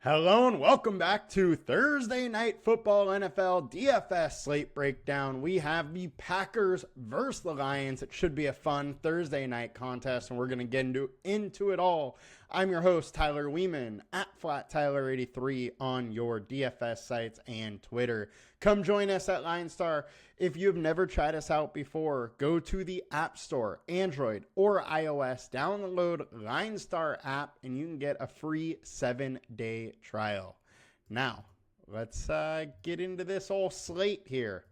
Hello and welcome back to Thursday Night Football NFL DFS Slate Breakdown. We have the Packers versus the Lions. It should be a fun Thursday night contest, and we're going to get into it all. I'm your host, Tyler Weeman, at FlatTyler83 on your DFS sites and Twitter. Come join us at LineStar. If you've never tried us out before, go to the App Store, Android or iOS, download LineStar app, and you can get a free 7-day trial. Now, let's get into this whole slate here.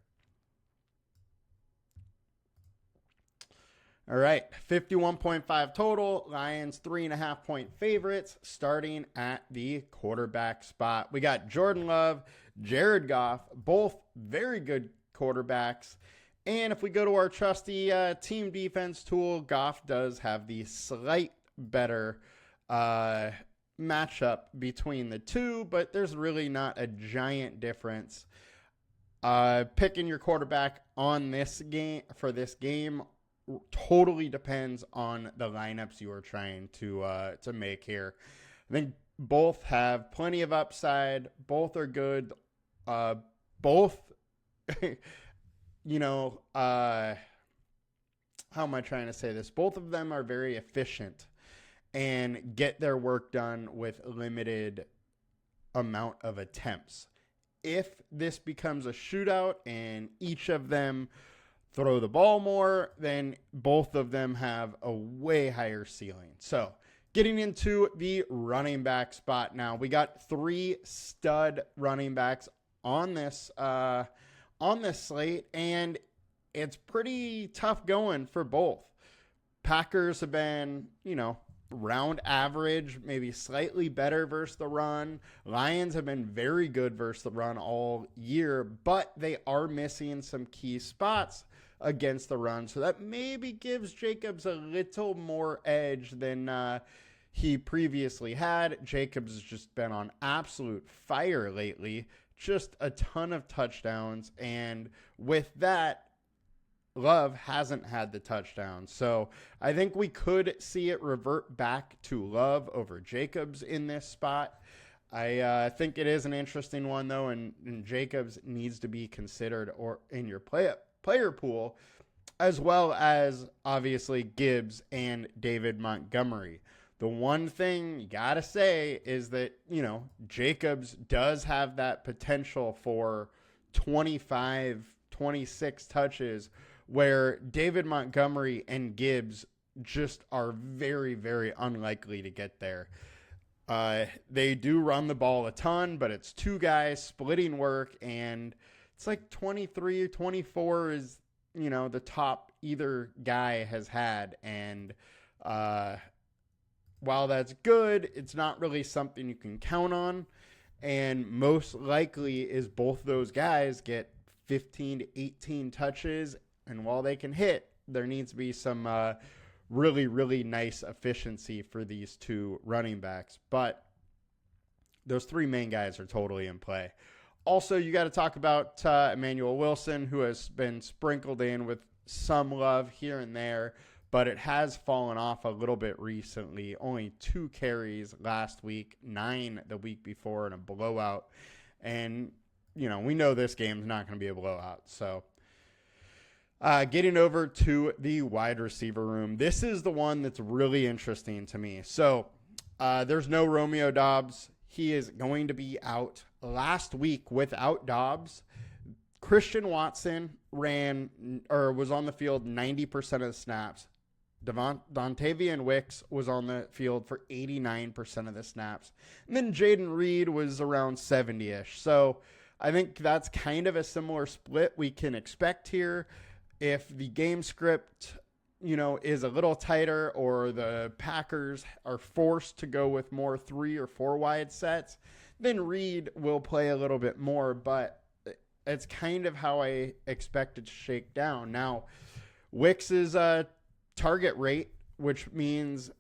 All right, 51.5 total. Lions 3.5-point favorites starting at the quarterback spot. We got Jordan Love, Jared Goff, both very good quarterbacks. And if we go to our trusty team defense tool, Goff does have the slight better matchup between the two, but there's really not a giant difference. Picking your quarterback on this game for this game totally depends on the lineups you are trying to make here. I think both have plenty of upside. Both are good. Both, how am I trying to say this? Both of them are very efficient and get their work done with limited amount of attempts. If this becomes a shootout and each of them throw the ball more, then both of them have a way higher ceiling. So getting into the running back spot now, we got three stud running backs on this slate, and it's pretty tough going for both. Packers have been, round average, maybe slightly better versus the run. Lions have been very good versus the run all year, but they are missing some key spots against the run. So that maybe gives Jacobs a little more edge than he previously had. Jacobs has just been on absolute fire lately. Just a ton of touchdowns. And with that, Love hasn't had the touchdown. So I think we could see it revert back to Love over Jacobs in this spot. I think it is an interesting one, though, and Jacobs needs to be considered or in your player pool, as well as, obviously, Gibbs and David Montgomery. The one thing you got to say is that, Jacobs does have that potential for 25, 26 touches, where David Montgomery and Gibbs just are very, very unlikely to get there. They do run the ball a ton, but it's two guys splitting work, and it's like 23 or 24 is, the top either guy has had. And while that's good, it's not really something you can count on. And most likely is both those guys get 15 to 18 touches. And while they can hit, there needs to be some really, really nice efficiency for these two running backs. But those three main guys are totally in play. Also, you got to talk about Emmanuel Wilson, who has been sprinkled in with some love here and there, but it has fallen off a little bit recently. Only 2 carries last week, 9 the week before, and a blowout. And, we know this game's not going to be a blowout. So getting over to the wide receiver room, this is the one that's really interesting to me. So there's no Romeo Doubs. He is going to be out. Last week without Doubs, Christian Watson was on the field 90% of the snaps. Dontavian Wicks was on the field for 89% of the snaps. And then Jaden Reed was around 70-ish. So I think that's kind of a similar split we can expect here. If the game script, is a little tighter, or the Packers are forced to go with more 3 or 4 wide sets, then Reed will play a little bit more, but it's kind of how I expect it to shake down. Now, Wicks' target rate, which means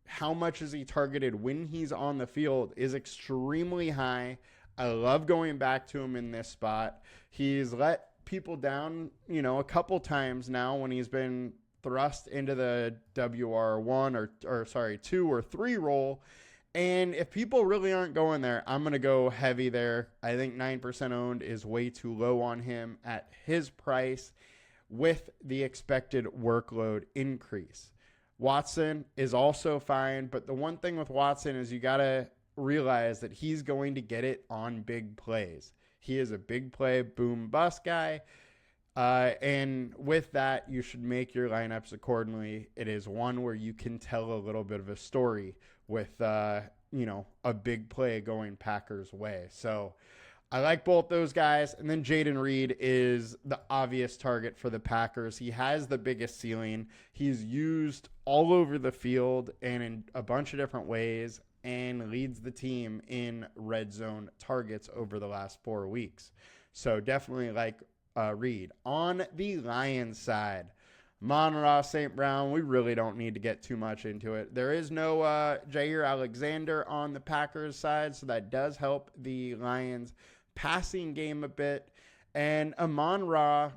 how much is he targeted when he's on the field, is extremely high. I love going back to him in this spot. He's let people down, a couple times now when he's been thrust into the WR1 or 2 or 3 role, And if people really aren't going there, I'm going to go heavy there. I think 9% owned is way too low on him at his price with the expected workload increase. Watson is also fine, but the one thing with Watson is you got to realize that he's going to get it on big plays. He is a big play, boom, bust guy. And with that, you should make your lineups accordingly. It is one where you can tell a little bit of a story with, a big play going Packers' way. So I like both those guys. And then Jaden Reed is the obvious target for the Packers. He has the biggest ceiling. He's used all over the field and in a bunch of different ways and leads the team in red zone targets over the last 4 weeks. So definitely like Reed. On the Lions side, Amon-Ra, St. Brown, we really don't need to get too much into it. There is no Jair Alexander on the Packers side, so that does help the Lions passing game a bit. And Amon-Ra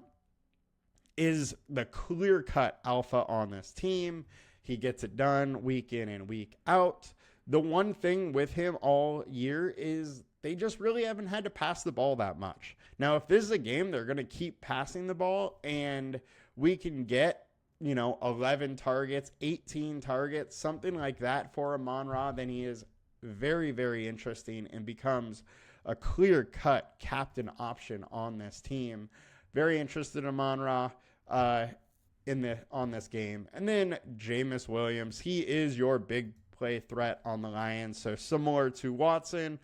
is the clear-cut alpha on this team. He gets it done week in and week out. The one thing with him all year is they just really haven't had to pass the ball that much. Now, if this is a game, they're going to keep passing the ball, and we can get, 11 targets, 18 targets, something like that for Amon-Ra, then he is very, very interesting and becomes a clear-cut captain option on this team. Very interested in Amon-Ra on this game. And then Jameis Williams, he is your big play threat on the Lions. So similar to Watson,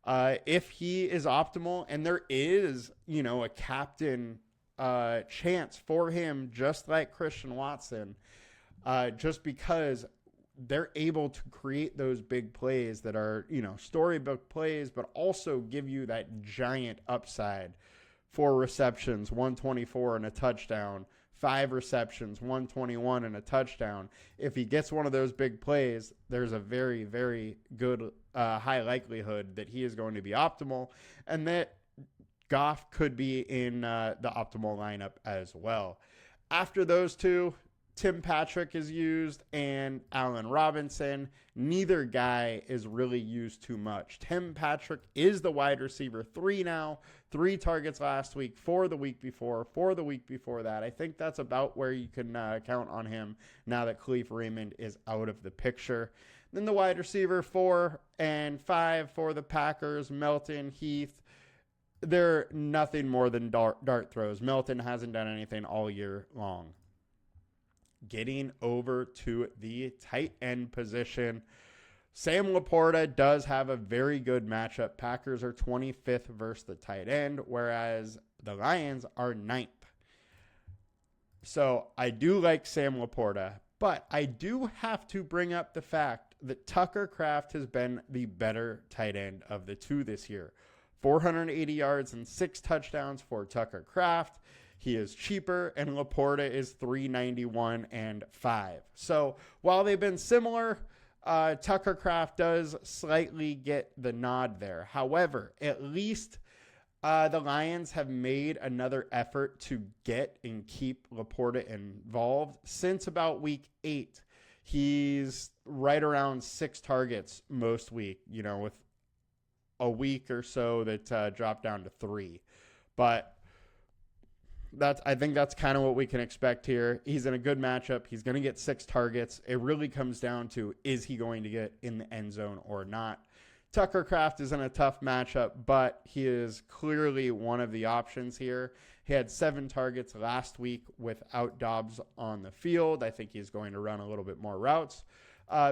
if he is optimal, and there is, a captain chance for him, just like Christian Watson, just because they're able to create those big plays that are, storybook plays, but also give you that giant upside. 4 receptions, 124 and a touchdown, 5 receptions, 121 and a touchdown. If he gets one of those big plays, there's a very, very good high likelihood that he is going to be optimal, and that Goff could be in the optimal lineup as well. After those two, Tim Patrick is used and Allen Robinson. Neither guy is really used too much. Tim Patrick is the wide receiver 3 now. 3 targets last week, 4 the week before, 4 the week before that. I think that's about where you can count on him now that Khalif Raymond is out of the picture. Then the wide receiver 4 and 5 for the Packers, Melton, Heath. They're nothing more than dart throws. Melton hasn't done anything all year long. Getting over to the tight end position, Sam Laporta does have a very good matchup. Packers are 25th versus the tight end, whereas the Lions are 9th. So I do like Sam Laporta, but I do have to bring up the fact that Tucker Kraft has been the better tight end of the two this year. 480 yards and 6 touchdowns for Tucker Kraft. He is cheaper, and Laporta is 391 and 5. So while they've been similar, Tucker Kraft does slightly get the nod there. However, at least the Lions have made another effort to get and keep Laporta involved. Since about week 8, he's right around 6 targets most week, with a week or so that dropped down to 3. But I think that's kind of what we can expect here. He's in a good matchup. He's going to get 6 targets. It really comes down to, is he going to get in the end zone or not? Tucker Kraft is in a tough matchup, but he is clearly one of the options here. He had 7 targets last week without Dobbs on the field. I think he's going to run a little bit more routes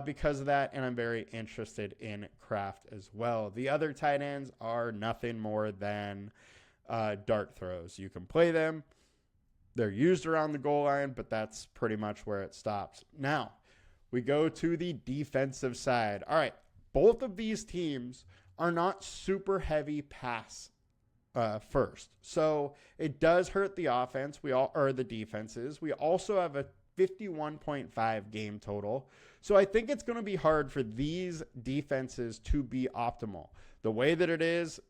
because of that, and I'm very interested in Kraft as well. The other tight ends are nothing more than dart throws. You can play them. They're used around the goal line, but that's pretty much where it stops. Now, we go to the defensive side. All right, both of these teams are not super heavy pass first. So it does hurt the offense, or the defenses. We also have a 51.5 game total. So I think it's going to be hard for these defenses to be optimal. The way that it is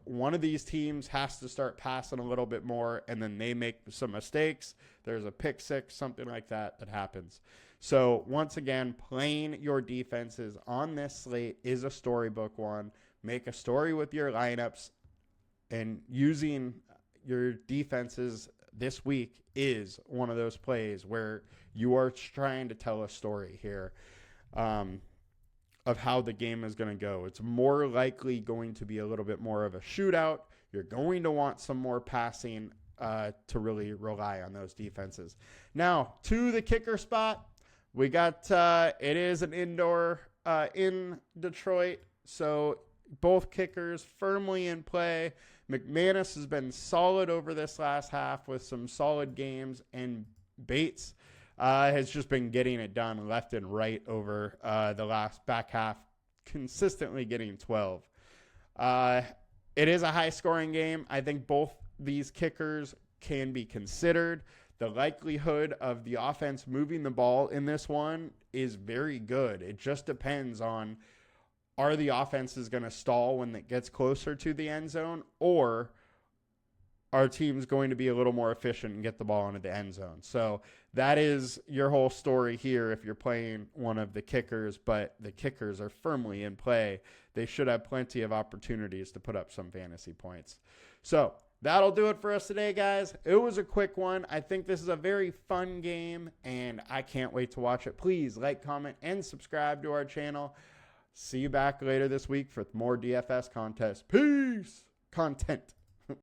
one of these teams has to start passing a little bit more, and then they make some mistakes. There's a pick 6, something like that happens. So once again, playing your defenses on this slate is a storybook one. Make a story with your lineups, and using your defenses this week is one of those plays where you are trying to tell a story here of how the game is going to go. It's more likely going to be a little bit more of a shootout. You're going to want some more passing to really rely on those defenses. Now, to the kicker spot, we got it is an indoor in Detroit, so both kickers firmly in play. McManus has been solid over this last half with some solid games, and Bates has just been getting it done left and right over the last back half, consistently getting 12. It is a high-scoring game. I think both these kickers can be considered. The likelihood of the offense moving the ball in this one is very good. It just depends on, are the offenses going to stall when it gets closer to the end zone, or our team's going to be a little more efficient and get the ball into the end zone. So that is your whole story here if you're playing one of the kickers, but the kickers are firmly in play. They should have plenty of opportunities to put up some fantasy points. So that'll do it for us today, guys. It was a quick one. I think this is a very fun game, and I can't wait to watch it. Please like, comment, and subscribe to our channel. See you back later this week for more DFS content.